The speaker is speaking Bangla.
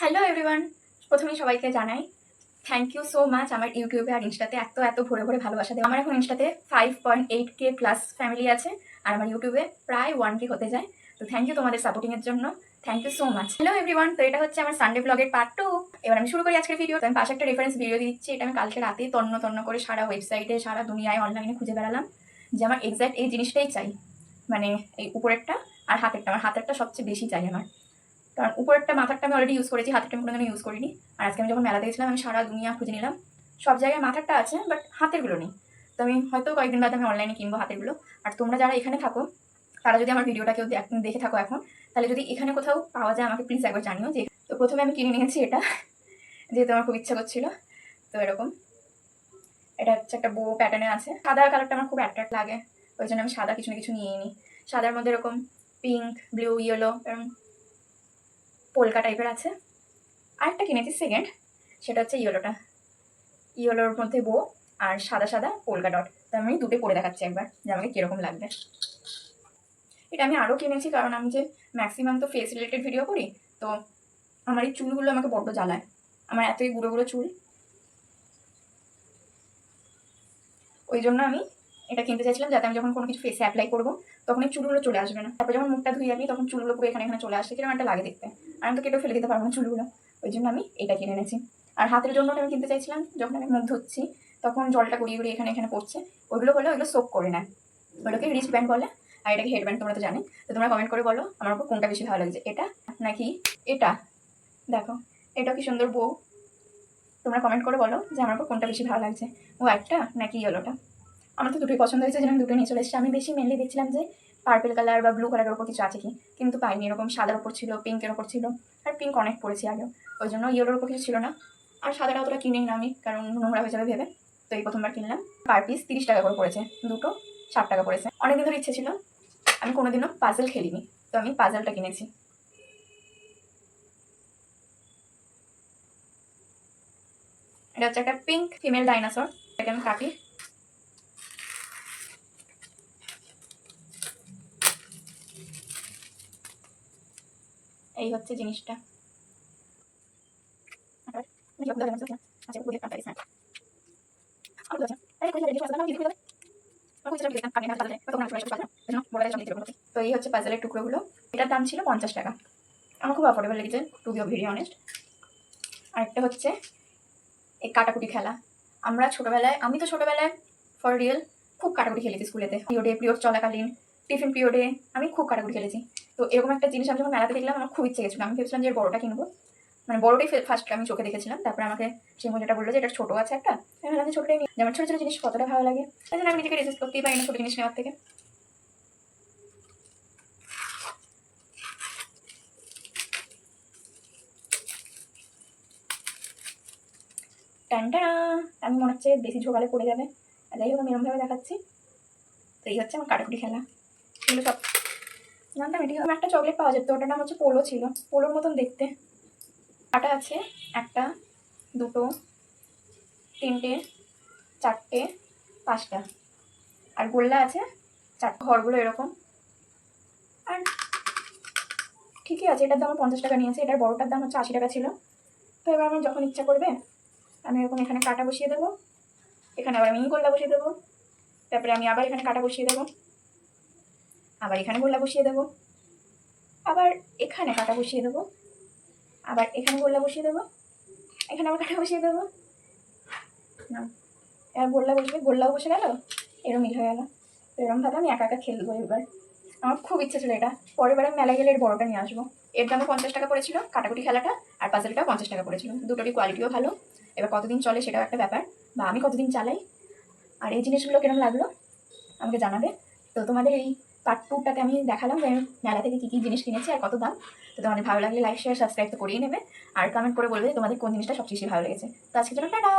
হ্যালো এভরিওয়ান, প্রথমেই সবাইকে জানাই থ্যাংক ইউ সো মাচ আমার ইউটিউবে আর ইনস্টাতে এত ভরে ভরে ভালোবাসা দেয়। আমার এখন ইনস্টাতে 5.8K প্লাস ফ্যামিলি আছে আর আমার ইউটিউবে প্রায় 1K হতে যায়। তো থ্যাংক ইউ তোমাদের সাপোর্টিংয়ের জন্য, thank you so much. Hello everyone, তো এটা হচ্ছে আমার সানডে ব্লগের পার্ট 2। এবার আমি শুরু করি আজকের ভিডিও। তো আমি পাশে একটা রেফারেন্স ভিডিও দিচ্ছি। এটা আমি কালকে রাতে তন্ন করে সারা ওয়েবসাইটে সারা দুনিয়ায় অনলাইনে খুঁজে বেড়ালাম যে আমার এক্স্যাক্ট এই জিনিসটাই চাই, মানে এই উপরেরটা আর হাতেরটা। আমার হাতেরটা সবচেয়ে বেশি চাই আমার, কারণ উপরেরটা মাথারটা আমি অলরেডি ইউজ করেছি, হাতেরটা আমি কোনোদিনও ইউজ করিনি। আর আজকে আমি যখন মেলাতে গেছিলাম আমি সারা দুনিয়া খুঁজে নিলাম, সব জায়গায় মাথারটা আছে বাট হাতেরগুলো নেই। তো আমি হয়তো কয়েকদিন বাদে আমি অনলাইনে কিনবো হাতেরগুলো। আর তোমরা যারা এখানে থাকো তারা যদি আমার ভিডিওটা কেউ দেখে থাকো এখন, তাহলে যদি এখানে কোথাও পাওয়া যায় আমাকে প্লিজ একবার জানিও। যে তো প্রথমে আমি কিনে নিয়েছি এটা, যেহেতু আমার খুব ইচ্ছা করছিল। তো এরকম এটা হচ্ছে একটা বো প্যাটার্নে আছে। সাদা কালারটা আমার খুব অ্যাট্রাক্ট লাগে, ওই জন্য আমি সাদা কিছু না কিছু নিয়ে নিই। সাদার মধ্যে এরকম পিঙ্ক, ব্লু, ইয়েলো, এরকম পোলকা টাইপের আছে। আরেকটা কিনেছি সেকেন্ড, সেটা হচ্ছে ইয়েলোর মধ্যে বো আর সাদা সাদা পোলকা ডট। তো আমি দুটো পরে দেখাচ্ছি একবার যে আমাকে কীরকম লাগবে। এটা আমি আরও কিনেছি কারণ আমি যে ম্যাক্সিমাম তো ফেস রিলেটেড ভিডিও করি, তো আমার এই চুলগুলো আমাকে বড্ড জ্বালায়। আমার এতই গুঁড়ো গুঁড়ো চুল, ওই জন্য আমি এটা কিনতে চাইছিলাম যাতে আমি যখন কোনো কিছু ফেসে অ্যাপ্লাই করবো তখন এই চুলগুলো চলে আসবে না। তারপর যখন মুখটা ধুয়ে আমি তখন চুলগুলো পুরো এখানে চলে আসে, কিরকম একটা লাগে দেখতে। আর আমি তো কেটেও ফেলে দিতে পারবো না চুলগুলো, ওই জন্য আমি এটা কিনে এনেছি। আর হাতের জন্য আমি কিনতে চাইছিলাম, যখন আমি মুখ ধুচ্ছি তখন জলটা গড়িয়ে এখানে পড়ছে, ওইগুলো হলে ওইগুলো সোক করে নেয়, ওগুলোকে রিস্ট ব্যান্ড বলে। আর এটাকে হেড ব্যান্ড, তোমরা তো জানি। তো তোমরা কমেন্ট করে বলো আমার উপর কোনটা বেশি ভালো লাগছে, এটা নাকি এটা। দেখো এটাও কি সুন্দর বউ, তোমরা কমেন্ট করে বলো যে আমার উপর কোনটা বেশি ভালো লাগছে, ও একটা নাকি ইয়েলোটা। আমার তো দুটোই পছন্দ হয়েছে, যেন আমি দুটো নিয়ে চলে এসেছি। আমি বেশি মেনলি দেখছিলাম যে পার্পেল কালার বা ব্লু কালারের ওপর কিছু আছে কি, কিন্তু পাইনি। এরকম সাদার ওপর ছিল, পিঙ্কের ওপর ছিল, আর পিঙ্ক অনেক পড়েছি আগেও, ওই জন্য ইয়েলোর ওপর কিছু ছিল না। আর সাদাটা অতটা কিনেই না আমি, কারণ নোংরা হয়ে যাবে ভেবে। তো এই প্রথমবার কিনলাম। পার পিস 30 টাকা করে পড়েছে, দুটো 60 টাকা পড়েছে। অনেকদিন ধরে ইচ্ছে ছিল, আমি কোনোদিনও পাজেল খেলিনি, তো আমি পাজেলটা কিনেছি। এটা হচ্ছে একটা পিঙ্ক ফিমেল ডাইনোসর, এটাকে আমি কাটি। এই হচ্ছে জিনিসটা। তো এই হচ্ছে পাজলের টুকরোগুলো। এটার দাম ছিল 50 টাকা, আমার খুব অ্যাফোর্ডেবল লেগেছে টু বি ভেরি অনেস্ট। আরেকটা হচ্ছে এই কাটাকুটি খেলা। আমি তো ছোটোবেলায় ফর রিয়েল খুব কাটাকুটি খেলেছি স্কুলেতে। পিরিয়ড চলাকালীন, টিফিন পিরিয়ডে আমি খুব কাটাকুটি খেলেছি। তো এরকম একটা জিনিস আমি যখন মেলাতে দেখলাম আমার খুব ইচ্ছে গেছিলো। আমি ভেবেছিলাম যে বড়োটা কিনবো, মানে বড়োটাই ফার্স্ট আমি চোখে দেখেছিলাম। তারপরে আমাকে সেই মহিলাটা বললো যে এটা ছোটো আছে একটা, আমি ভাবলাম যে ছোটোটাই নিই, যেমন ছোটো ছোটো জিনিস কতটা ভালো লাগে, তাই জন্য আমি নিজেকে রেজিস্ট করতেই পারি না ছোটো জিনিস নেওয়ার থেকে। টানটা আমি মনে হচ্ছে বেশি ঝোকালে পড়ে যাবে, যাই হোক আমি এরকমভাবে দেখাচ্ছি। তো এই হচ্ছে আমার কাটাকুটি খেলা, এগুলো সব জানতাম। এটি আমার একটা চকলেট পাওয়া যেত, ওটার নাম হচ্ছে পোলো ছিল, পোলোর মতন দেখতে। কাটা আছে একটা, দুটো, তিনটে, চারটে, পাঁচটা। আর গোল্লা আছে চারটে, ঘরগুলো এরকম। আর ঠিকই আছে, এটার দাম 50 টাকা নিয়েছে, এটার বড়টার দাম হচ্ছে 80 টাকা ছিল। তো এবার আমার যখন ইচ্ছা করবে আমি এরকম এখানে কাটা বসিয়ে দেবো, এখানে আবার আমি গোল্লা বসিয়ে দেবো, তারপরে আমি আবার এখানে কাটা বসিয়ে দেবো, আবার এখানে গোল্লা বসিয়ে দেবো, আবার এখানে কাটা বসিয়ে দেবো, আবার এখানে গোল্লা বসিয়ে দেবো, এখানে আবার কাটা বসিয়ে দেবো না। এবার গোল্লা বসবে, গোল্লাও বসে গেল, এরম মিল হয়ে গেল। এরমভাবে আমি একা খেলবো এবার। আমার খুব ইচ্ছে ছিল এটা, পরের বার আমি মেলায় গেলে এর বড়টা নিয়ে আসবো। এর দামও 50 টাকা পড়েছিল, কাটাকুটি খেলাটা আর পাজেলটা 50 টাকা পড়েছিল। দুটোরই কোয়ালিটিও ভালো। এবার কতদিন চলে সেটাও একটা ব্যাপার, বা আমি কতদিন চালাই। আর এই জিনিসগুলো কিরম লাগলো আমাকে জানাবে। তো তোমাদের এই পার্ট 2টাতে আমি দেখালাম যে আমি মেলা থেকে কী কী জিনিস কিনেছি আর কত দাম। তো তোমাদের ভালো লাগলে লাইক শেয়ার সাবস্ক্রাইব তো করিয়ে নেবে, আর কমেন্ট করে বলবে তোমাদের কোন জিনিসটা সবচেয়ে বেশি ভালো লেগেছে। তো আজকের জন্য টাটা।